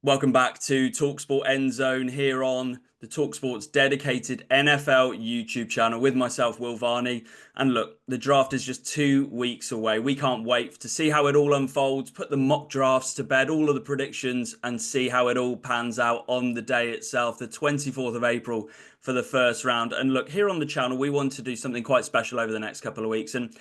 Welcome back to talkSPORT End Zone here on the talkSPORT's dedicated NFL YouTube channel with myself, Will Varney. And look, the draft is just 2 weeks away. We can't wait to see how it all unfolds, put the mock drafts to bed, all of the predictions, and see how it all pans out on the day itself, the 24th of April for the first round. And look, here on the channel, we want to do something quite special over the next couple of weeks. And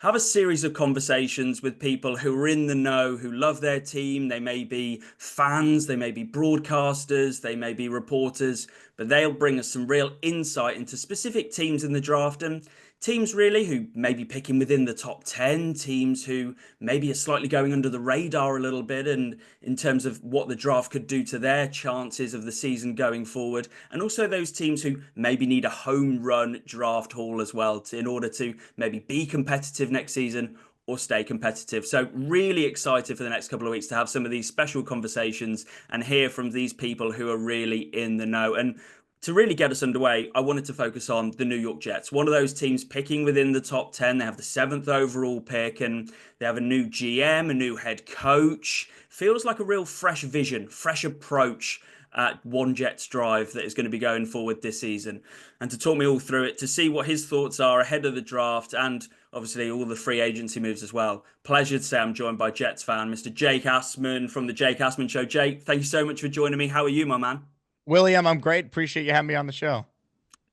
have a series of conversations with people who are in the know, who love their team. They may be fans, they may be broadcasters, they may be reporters, but they'll bring us some real insight into specific teams in the draft and teams really who may be picking within the top 10, teams who maybe are slightly going under the radar a little bit and in terms of what the draft could do to their chances of the season going forward, and also those teams who maybe need a home run draft haul as well in order to maybe be competitive next season or stay competitive. So really excited for the next couple of weeks to have some of these special conversations and hear from these people who are really in the know. And to really get us underway, I wanted to focus on the New York Jets, one of those teams picking within the top 10. They have the seventh overall pick and they have a new GM, a new head coach. Feels like a real fresh vision, fresh approach at One Jets Drive that is going to be going forward this season. And to talk me all through it, to see what his thoughts are ahead of the draft and obviously all the free agency moves as well. Pleasure to say I'm joined by Jets fan, Mr. Jake Asman from the Jake Asman Show. Jake, thank you so much for joining me. How are you, my man? William, I'm great. Appreciate you having me on the show.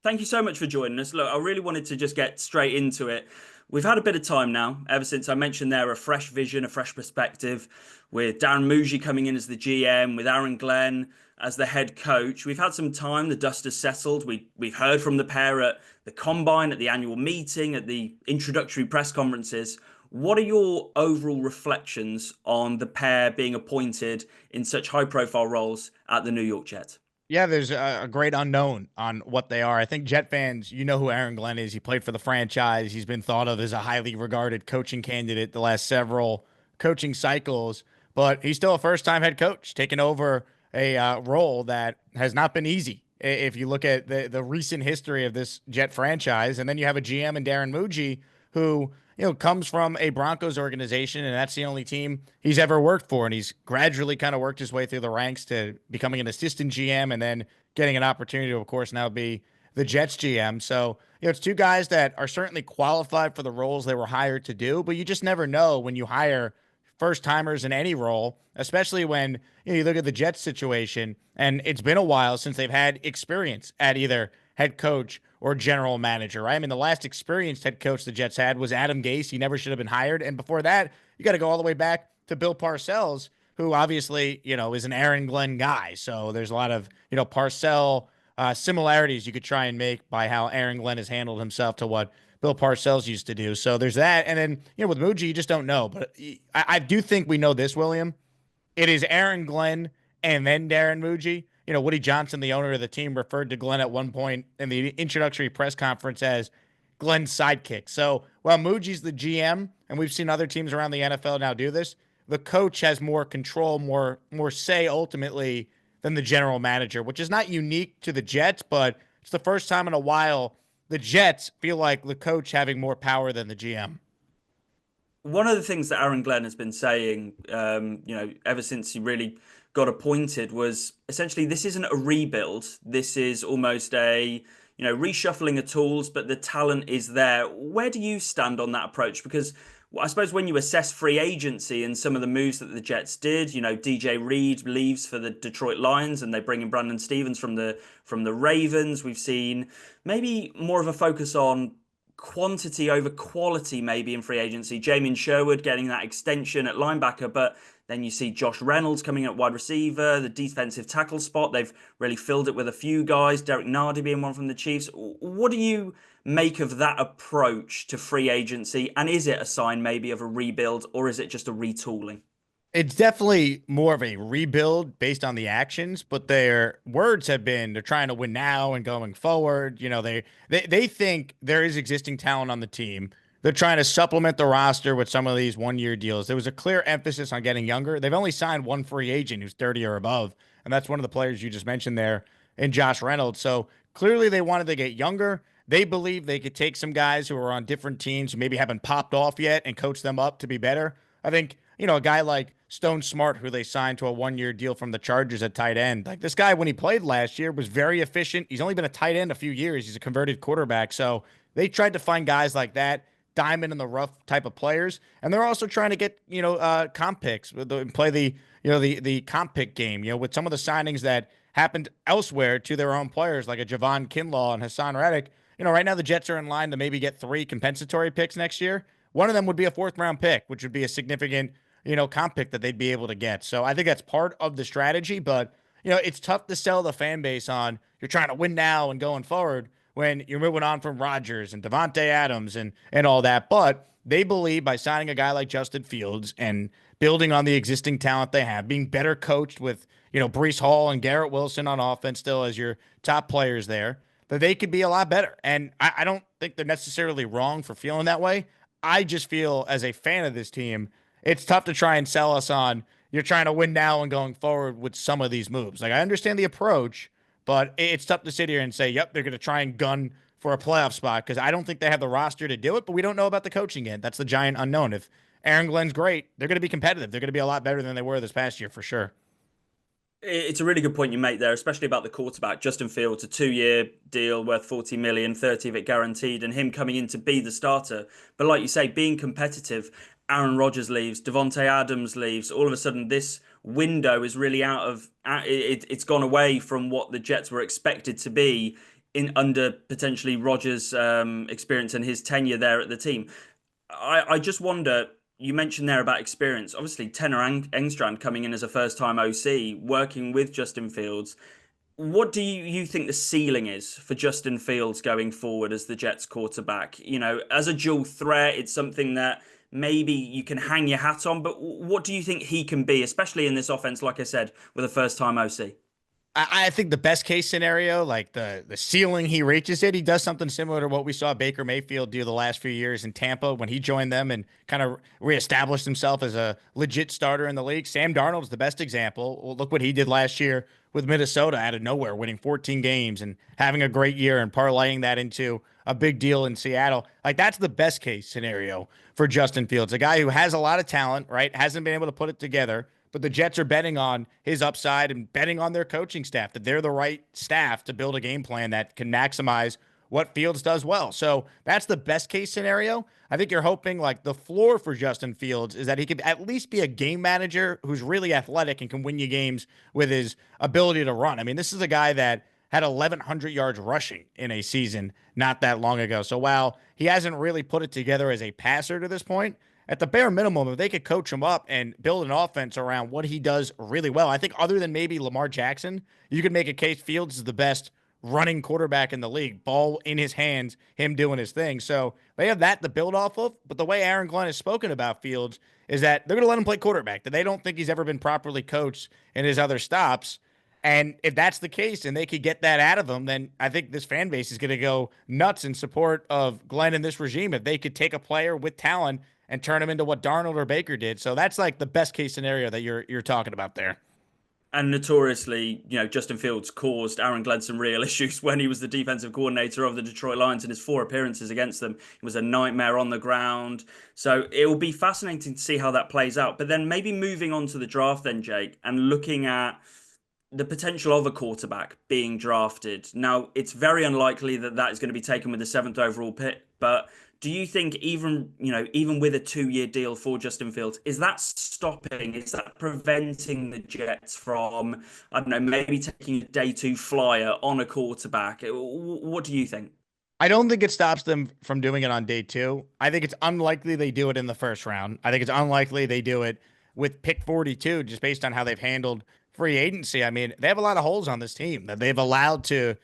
Thank you so much for joining us. Look, I really wanted to just get straight into it. We've had a bit of time now, ever since I mentioned there a fresh vision, a fresh perspective, with Darren Muji coming in as the GM, with Aaron Glenn as the head coach. We've had some time, the dust has settled. We've heard from the pair at the combine, at the annual meeting, at the introductory press conferences. What are your overall reflections on the pair being appointed in such high profile roles at the New York Jets? Yeah, there's a great unknown on what they are. I think Jet fans, you know who Aaron Glenn is. He played for the franchise. He's been thought of as a highly regarded coaching candidate the last several coaching cycles, but he's still a first-time head coach taking over a role that has not been easy. If you look at the recent history of this Jet franchise, and then you have a GM in Darren Muji who comes from a Broncos organization, and that's the only team he's ever worked for. And he's gradually kind of worked his way through the ranks to becoming an assistant GM and then getting an opportunity to, of course, now be the Jets GM. So, it's two guys that are certainly qualified for the roles they were hired to do, but you just never know when you hire first timers in any role, especially when you look at the Jets situation, and it's been a while since they've had experience at either head coach or general manager, right? I mean, the last experienced head coach the Jets had was Adam Gase. He never should have been hired. And before that, you got to go all the way back to Bill Parcells, who obviously, is an Aaron Glenn guy. So there's a lot of, Parcell similarities you could try and make by how Aaron Glenn has handled himself to what Bill Parcells used to do. So there's that. And then, with Muji, you just don't know. But I do think we know this, William. It is Aaron Glenn and then Darren Muji. Woody Johnson, the owner of the team, referred to Glenn at one point in the introductory press conference as Glenn's sidekick. So while Muji's the GM, and we've seen other teams around the NFL now do this, the coach has more control, more say ultimately than the general manager, which is not unique to the Jets, but it's the first time in a while the Jets feel like the coach having more power than the GM. One of the things that Aaron Glenn has been saying, ever since he really got appointed, was essentially this isn't a rebuild. This is almost a reshuffling of tools, but the talent is there. Where do you stand on that approach? Because I suppose when you assess free agency and some of the moves that the Jets did, DJ Reed leaves for the Detroit Lions and they bring in Brandon Stevens from the Ravens. We've seen maybe more of a focus on quantity over quality maybe in free agency. Jamien Sherwood getting that extension at linebacker, but then you see Josh Reynolds coming at wide receiver, the defensive tackle spot. They've really filled it with a few guys, Derek Nardi being one from the Chiefs. What do you make of that approach to free agency? And is it a sign maybe of a rebuild or is it just a retooling? It's definitely more of a rebuild based on the actions, but their words have been they're trying to win now and going forward. They think there is existing talent on the team. They're trying to supplement the roster with some of these 1 year deals. There was a clear emphasis on getting younger. They've only signed one free agent who's 30 or above, and that's one of the players you just mentioned there in Josh Reynolds. So clearly they wanted to get younger. They believe they could take some guys who are on different teams who maybe haven't popped off yet and coach them up to be better. I think, a guy like Stone Smart, who they signed to a 1 year deal from the Chargers at tight end. Like this guy, when he played last year, was very efficient. He's only been a tight end a few years. He's a converted quarterback. So they tried to find guys like that, diamond in the rough type of players, and they're also trying to get comp picks, play the comp pick game. With some of the signings that happened elsewhere to their own players, like a Javon Kinlaw and Hassan Reddick. Right now the Jets are in line to maybe get 3 compensatory picks next year. One of them would be a fourth round pick, which would be a significant comp pick that they'd be able to get. So I think that's part of the strategy, but it's tough to sell the fan base on you're trying to win now and going forward when you're moving on from Rodgers and Devontae Adams and all that. But they believe by signing a guy like Justin Fields and building on the existing talent they have, being better coached with, Breece Hall and Garrett Wilson on offense still as your top players there, that they could be a lot better. And I don't think they're necessarily wrong for feeling that way. I just feel as a fan of this team, it's tough to try and sell us on you're trying to win now and going forward with some of these moves. Like I understand the approach, but it's tough to sit here and say, yep, they're going to try and gun for a playoff spot because I don't think they have the roster to do it, but we don't know about the coaching yet. That's the giant unknown. If Aaron Glenn's great, they're going to be competitive. They're going to be a lot better than they were this past year for sure. It's a really good point you make there, especially about the quarterback. Justin Fields, a 2 year deal worth 40 million, 30 of it guaranteed, and him coming in to be the starter. But like you say, being competitive, Aaron Rodgers leaves, Devontae Adams leaves. All of a sudden, this window is really it's gone away from what the Jets were expected to be in under potentially Rodgers' experience and his tenure there at the team. I just wonder. You mentioned there about experience. Obviously, Tenor Engstrand coming in as a first-time OC, working with Justin Fields. What do you think the ceiling is for Justin Fields going forward as the Jets quarterback? As a dual threat, it's something that maybe you can hang your hat on, but what do you think he can be, especially in this offense, like I said, with a first-time OC? I think the best case scenario, like the ceiling he reaches it, he does something similar to what we saw Baker Mayfield do the last few years in Tampa when he joined them and kind of reestablished himself as a legit starter in the league. Sam Darnold's the best example. Well, look what he did last year with Minnesota out of nowhere, winning 14 games and having a great year and parlaying that into a big deal in Seattle. Like that's the best case scenario for Justin Fields, a guy who has a lot of talent, right? Hasn't been able to put it together, but the Jets are betting on his upside and betting on their coaching staff, that they're the right staff to build a game plan that can maximize what Fields does well. So that's the best case scenario. I think you're hoping like the floor for Justin Fields is that he could at least be a game manager who's really athletic and can win you games with his ability to run. I mean, this is a guy that had 1,100 yards rushing in a season not that long ago. So while he hasn't really put it together as a passer to this point, at the bare minimum, if they could coach him up and build an offense around what he does really well, I think other than maybe Lamar Jackson, you could make a case Fields is the best running quarterback in the league, ball in his hands, him doing his thing. So they have that to build off of. But the way Aaron Glenn has spoken about Fields is that they're going to let him play quarterback, that they don't think he's ever been properly coached in his other stops. And if that's the case and they could get that out of him, then I think this fan base is going to go nuts in support of Glenn and this regime if they could take a player with talent and turn him into what Darnold or Baker did. So that's like the best case scenario that you're talking about there. And notoriously, Justin Fields caused Aaron Glenn some real issues when he was the defensive coordinator of the Detroit Lions in his 4 appearances against them. It was a nightmare on the ground. So it will be fascinating to see how that plays out. But then maybe moving on to the draft then, Jake, and looking at the potential of a quarterback being drafted. Now, it's very unlikely that that is going to be taken with the seventh overall pick, but do you think even with a 2 year deal for Justin Fields, is that preventing the Jets from, I don't know, maybe taking a day two flyer on a quarterback? What do you think? I don't think it stops them from doing it on day two. I think it's unlikely they do it in the first round. I think it's unlikely they do it with pick 42, just based on how they've handled free agency. I mean, they have a lot of holes on this team that they've allowed to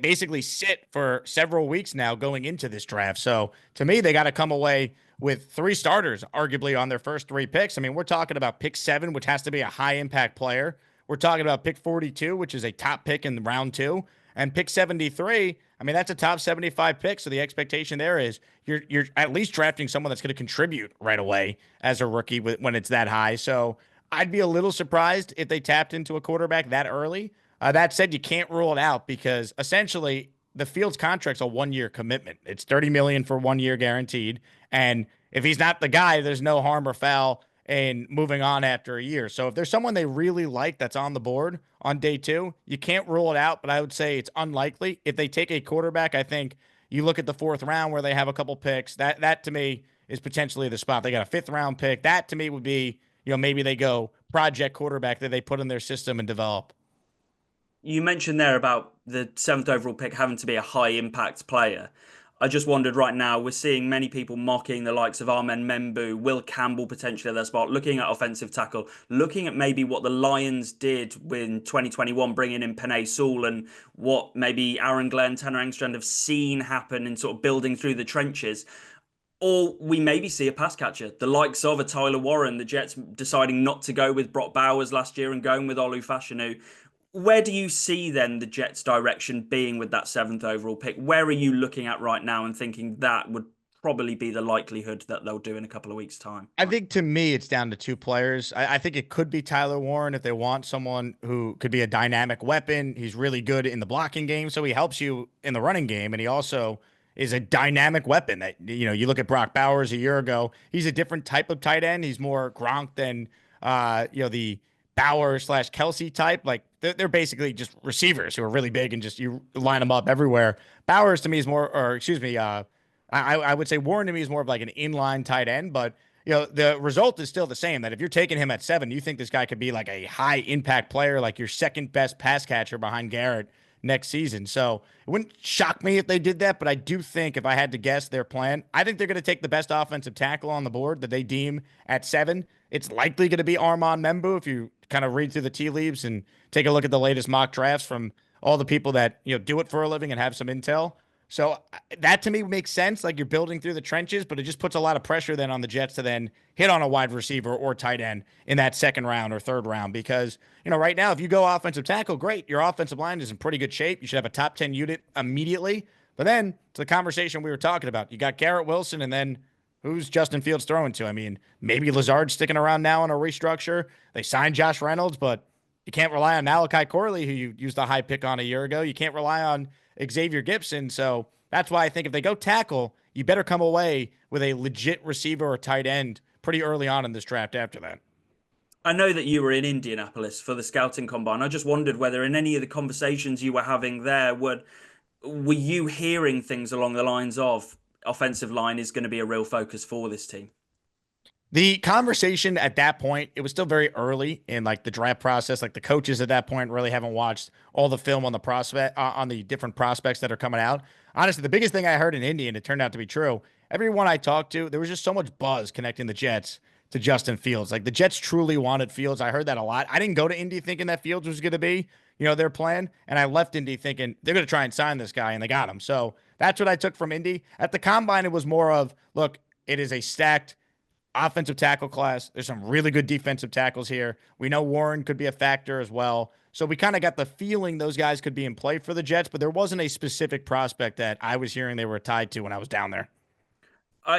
basically sit for several weeks now going into this draft. So to me, they got to come away with 3 starters, arguably on their first 3 picks. I mean, we're talking about pick 7, which has to be a high impact player. We're talking about pick 42, which is a top pick in round 2, and pick 73. I mean, that's a top 75 pick. So the expectation there is you're at least drafting someone that's going to contribute right away as a rookie when it's that high. So I'd be a little surprised if they tapped into a quarterback that early. That said, you can't rule it out because essentially the Fields contract's a 1 year commitment. It's 30 million for 1 year guaranteed, and if he's not the guy, there's no harm or foul and moving on after a year. So if there's someone they really like that's on the board on day two, you can't rule it out, but I would say it's unlikely. If they take a quarterback, I think you look at the fourth round where they have a couple picks. That to me is potentially the spot. They got a fifth round pick. That to me would be, maybe they go project quarterback that they put in their system and develop. You mentioned there about the seventh overall pick having to be a high impact player. I just wondered right now, we're seeing many people mocking the likes of Armen Membu, Will Campbell potentially at their spot, looking at offensive tackle, looking at maybe what the Lions did in 2021, bringing in Penei Sewell, and what maybe Aaron Glenn, Tanner Engstrand have seen happen in sort of building through the trenches. Or we maybe see a pass catcher, the likes of a Tyler Warren, the Jets deciding not to go with Brock Bowers last year and going with Olu Fashanu. Where do you see then the Jets' direction being with that seventh overall pick? Where are you looking at right now and thinking that would probably be the likelihood that they'll do in a couple of weeks' time? I think to me, it's down to two players. I think it could be Tyler Warren if they want someone who could be a dynamic weapon. He's really good in the blocking game, so he helps you in the running game, and he also is a dynamic weapon. That you look at Brock Bowers a year ago. He's a different type of tight end. He's more Gronk than the Bauer slash Kelsey type. Like they're basically just receivers who are really big and just you line them up everywhere. Bowers to me is more, or excuse me, I would say Warren to me is more of like an inline tight end, but the result is still the same. That if you're taking him at 7, you think this guy could be like a high impact player, like your second best pass catcher behind Garrett next season. So it wouldn't shock me if they did that, but I do think if I had to guess their plan, I think they're going to take the best offensive tackle on the board that they deem at 7. It's likely going to be Armand Membu if you kind of read through the tea leaves and take a look at the latest mock drafts from all the people that do it for a living and have some intel. So that to me makes sense. Like you're building through the trenches, but it just puts a lot of pressure then on the Jets to then hit on a wide receiver or tight end in that second round or third round. Because, right now, if you go offensive tackle, great. Your offensive line is in pretty good shape. You should have a top 10 unit immediately. But then to the conversation we were talking about, you got Garrett Wilson and then who's Justin Fields throwing to? I mean, maybe Lazard's sticking around now in a restructure. They signed Josh Reynolds, but you can't rely on Malachi Corley, who you used a high pick on a year ago. You can't rely on Xavier Gibson. So that's why I think if they go tackle, you better come away with a legit receiver or tight end pretty early on in this draft after that. I know that you were in Indianapolis for the scouting combine. I just wondered whether in any of the conversations you were having there, were you hearing things along the lines of offensive line is going to be a real focus for this team? The conversation at that point, it was still very early in like the draft process. Like the coaches at that point really haven't watched all the film on the prospect on the different prospects that are coming out. Honestly, the biggest thing I heard in Indy, and it turned out to be true, everyone I talked to, there was just so much buzz connecting the Jets to Justin Fields. Like the Jets truly wanted Fields. I heard that a lot. I didn't go to Indy thinking that Fields was going to be, their plan. And I left Indy thinking they're going to try and sign this guy, and they got him. So that's what I took from Indy. At the combine, it was more of, look, it is a stacked offensive tackle class. There's some really good defensive tackles here. We know Warren could be a factor as well. So we kind of got the feeling those guys could be in play for the Jets, but there wasn't a specific prospect that I was hearing they were tied to when I was down there.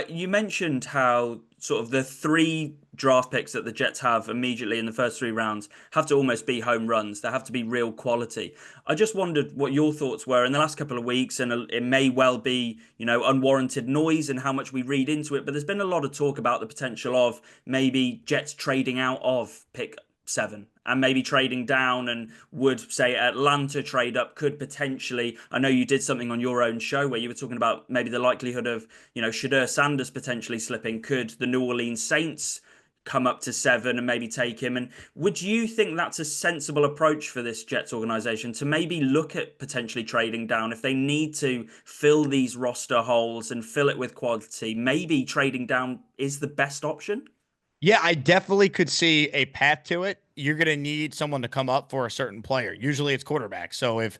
You mentioned how sort of the 3 draft picks that the Jets have immediately in the first 3 rounds have to almost be home runs. They have to be real quality. I just wondered what your thoughts were in the last couple of weeks, and it may well be, unwarranted noise and how much we read into it. But there's been a lot of talk about the potential of maybe Jets trading out of pick 7 and maybe trading down, and would say Atlanta trade up could potentially. I know you did something on your own show where you were talking about maybe the likelihood of, Shadur Sanders potentially slipping. Could the New Orleans Saints come up to 7 and maybe take him? And would you think that's a sensible approach for this Jets organization to maybe look at potentially trading down if they need to fill these roster holes and fill it with quality? Maybe trading down is the best option. Yeah, I definitely could see a path to it. You're going to need someone to come up for a certain player. Usually it's quarterback. So if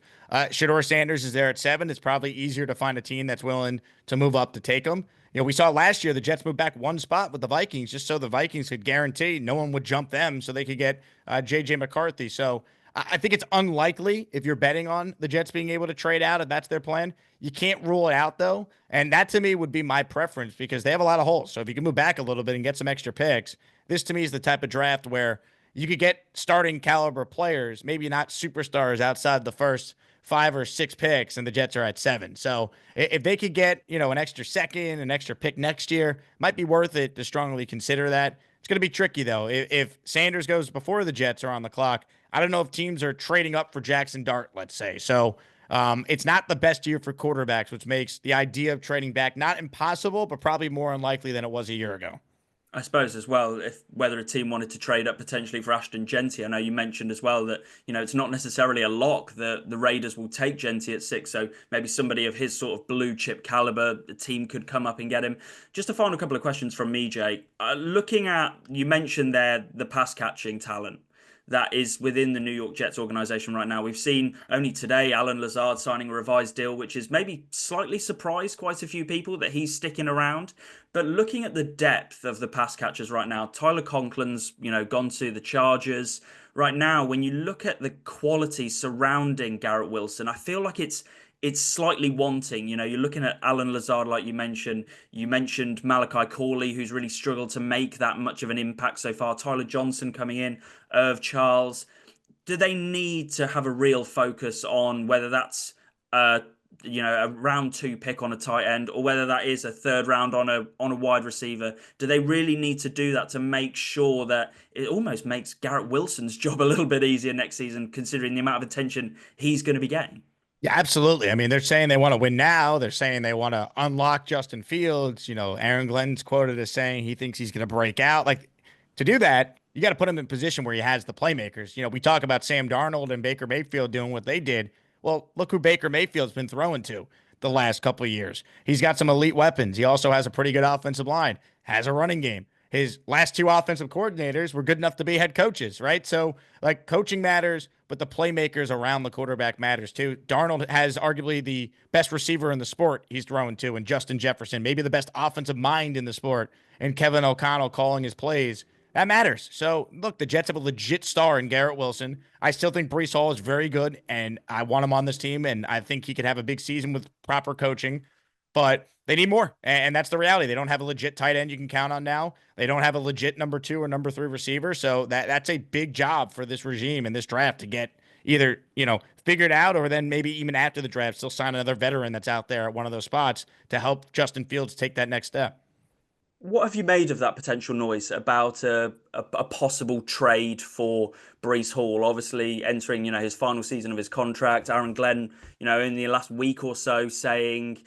Shador Sanders is there at 7, it's probably easier to find a team that's willing to move up to take him. We saw last year the Jets moved back 1 spot with the Vikings just so the Vikings could guarantee no one would jump them so they could get J.J. McCarthy. So I think it's unlikely if you're betting on the Jets being able to trade out, if that's their plan. You can't rule it out, though. And that, to me, would be my preference because they have a lot of holes. So if you can move back a little bit and get some extra picks, this, to me, is the type of draft where you could get starting caliber players, maybe not superstars outside the first 5 or 6 picks, and the Jets are at 7. So if they could get, an extra second, an extra pick next year, might be worth it to strongly consider that. It's going to be tricky though. If Sanders goes before the Jets are on the clock, I don't know if teams are trading up for Jackson Dart, let's say. So it's not the best year for quarterbacks, which makes the idea of trading back not impossible, but probably more unlikely than it was a year ago. I suppose as well, if whether a team wanted to trade up potentially for Ashton Genty. I know you mentioned as well that it's not necessarily a lock that the Raiders will take Genty at 6. So maybe somebody of his sort of blue chip caliber, the team could come up and get him. Just a final couple of questions from me, Jake. Looking at you mentioned there the pass catching talent that is within the New York Jets organization right now. We've seen only today Alan Lazard signing a revised deal, which is maybe slightly surprised quite a few people that he's sticking around. But looking at the depth of the pass catchers right now, Tyler Conklin's, gone to the Chargers. Right now, when you look at the quality surrounding Garrett Wilson, I feel like it's slightly wanting. You're looking at Alan Lazard, like you mentioned. You mentioned Malachi Corley, who's really struggled to make that much of an impact so far. Tyler Johnson coming in, Irv Charles. Do they need to have a real focus on whether that's a round two pick on a tight end or whether that is a third round on a wide receiver? Do they really need to do that to make sure that it almost makes Garrett Wilson's job a little bit easier next season, considering the amount of attention he's going to be getting? Yeah, absolutely. I mean, they're saying they want to win now. They're saying they want to unlock Justin Fields. Aaron Glenn's quoted as saying he thinks he's going to break out. Like, to do that, you got to put him in a position where he has the playmakers. We talk about Sam Darnold and Baker Mayfield doing what they did. Well, look who Baker Mayfield's been throwing to the last couple of years. He's got some elite weapons. He also has a pretty good offensive line, has a running game. His last two offensive coordinators were good enough to be head coaches, right? So, like, coaching matters, but the playmakers around the quarterback matters too. Darnold has arguably the best receiver in the sport he's throwing to, and Justin Jefferson, maybe the best offensive mind in the sport, and Kevin O'Connell calling his plays. That matters. So, look, the Jets have a legit star in Garrett Wilson. I still think Brees Hall is very good, and I want him on this team, and I think he could have a big season with proper coaching. But they need more, and that's the reality. They don't have a legit tight end you can count on now. They don't have a legit number 2 or number 3 receiver. So that's a big job for this regime and this draft to get either, figured out, or then maybe even after the draft, still sign another veteran that's out there at one of those spots to help Justin Fields take that next step. What have you made of that potential noise about a possible trade for Brees Hall? Obviously, entering his final season of his contract. Aaron Glenn, in the last week or so, saying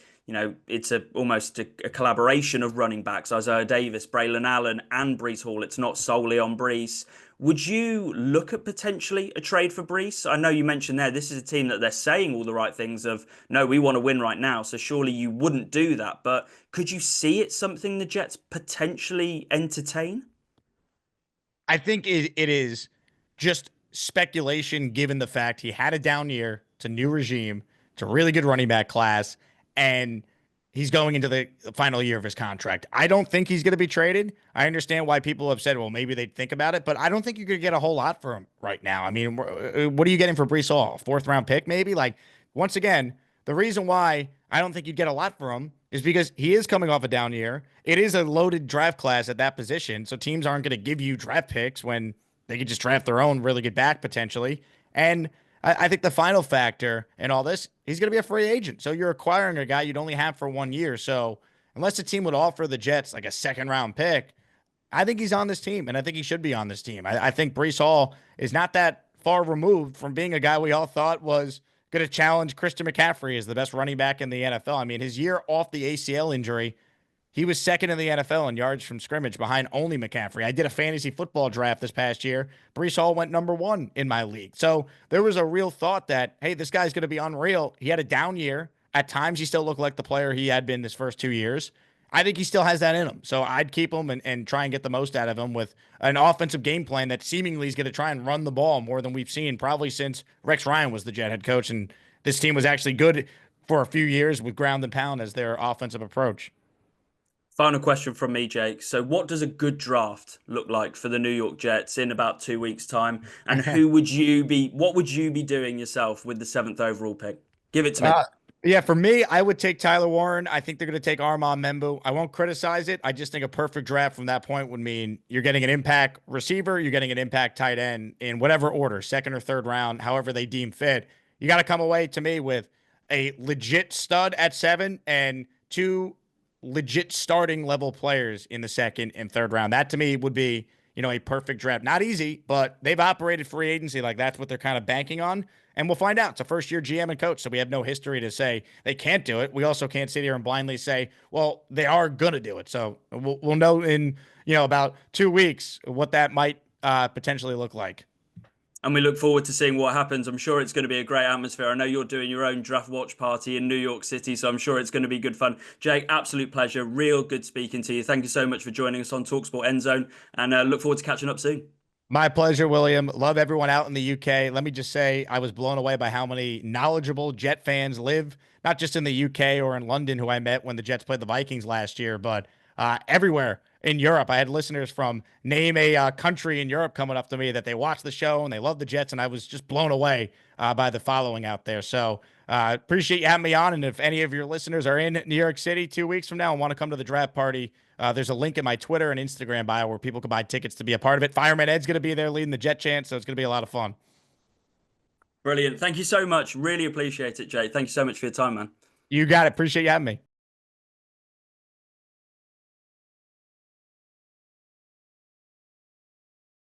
it's almost a collaboration of running backs: Isaiah Davis, Braylon Allen, and Brees Hall. It's not solely on Brees. Would you look at potentially a trade for Brees? I know you mentioned there this is a team that they're saying all the right things of, no, we want to win right now, so surely you wouldn't do that. But could you see it something the Jets potentially entertain? I think it is just speculation given the fact he had a down year. It's a new regime. It's a really good running back class. And he's going into the final year of his contract. I don't think he's going to be traded. I understand why people have said, well, maybe they'd think about it, but I don't think you could get a whole lot for him right now. I mean, what are you getting for Brees Hall? Fourth round pick, maybe? Like, once again, the reason why I don't think you'd get a lot for him is because he is coming off a down year. It is a loaded draft class at that position. So teams aren't going to give you draft picks when they could just draft their own really good back potentially. And I think the final factor in all this, he's going to be a free agent. So you're acquiring a guy you'd only have for 1 year. So unless the team would offer the Jets like a second round pick, I think he's on this team, and I think he should be on this team. I think Brees Hall is not that far removed from being a guy we all thought was going to challenge Christian McCaffrey as the best running back in the NFL. I mean, his year off the ACL injury, he was second in the NFL in yards from scrimmage behind only McCaffrey. I did a fantasy football draft this past year. Brees Hall went number 1 in my league. So there was a real thought that, hey, this guy's going to be unreal. He had a down year. At times, he still looked like the player he had been his first 2 years. I think he still has that in him. So I'd keep him and try and get the most out of him with an offensive game plan that seemingly is going to try and run the ball more than we've seen probably since Rex Ryan was the Jet head coach. And this team was actually good for a few years with ground and pound as their offensive approach. Final question from me, Jake. So, what does a good draft look like for the New York Jets in about 2 weeks' time? And what would you be doing yourself with the seventh overall pick? Give it to me. Uh, yeah, for me, I would take Tyler Warren. I think they're going to take Armand Membu. I won't criticize it. I just think a perfect draft from that point would mean you're getting an impact receiver, you're getting an impact tight end in whatever order, second or third round, however they deem fit. You got to come away to me with a legit stud at 7 and two legit starting level players in the second and third round. That to me would be, a perfect draft. Not easy, but they've operated free agency like that's what they're kind of banking on. And we'll find out. It's a first year GM and coach, so we have no history to say they can't do it. We also can't sit here and blindly say, well, they are going to do it. So we'll know in, about 2 weeks what that might potentially look like. And we look forward to seeing what happens. I'm sure it's going to be a great atmosphere. I know you're doing your own draft watch party in New York City, so I'm sure it's going to be good fun. Jake, absolute pleasure. Real good speaking to you. Thank you so much for joining us on TalkSport End Zone, and look forward to catching up soon. My pleasure, William. Love everyone out in the UK. Let me just say, I was blown away by how many knowledgeable Jet fans live, not just in the UK or in London, who I met when the Jets played the Vikings last year, but everywhere in Europe. I had listeners from name a country in Europe coming up to me that they watch the show and they love the Jets, and I was just blown away by the following out there. So appreciate you having me on. And if any of your listeners are in New York City 2 weeks from now and want to come to the draft party, there's a link in my Twitter and Instagram bio where people can buy tickets to be a part of it. Fireman Ed's going to be there leading the Jet chant, so it's going to be a lot of fun. Brilliant. Thank you so much. Really appreciate it, Jake. Thank you so much for your time, man. You got it. Appreciate you having me.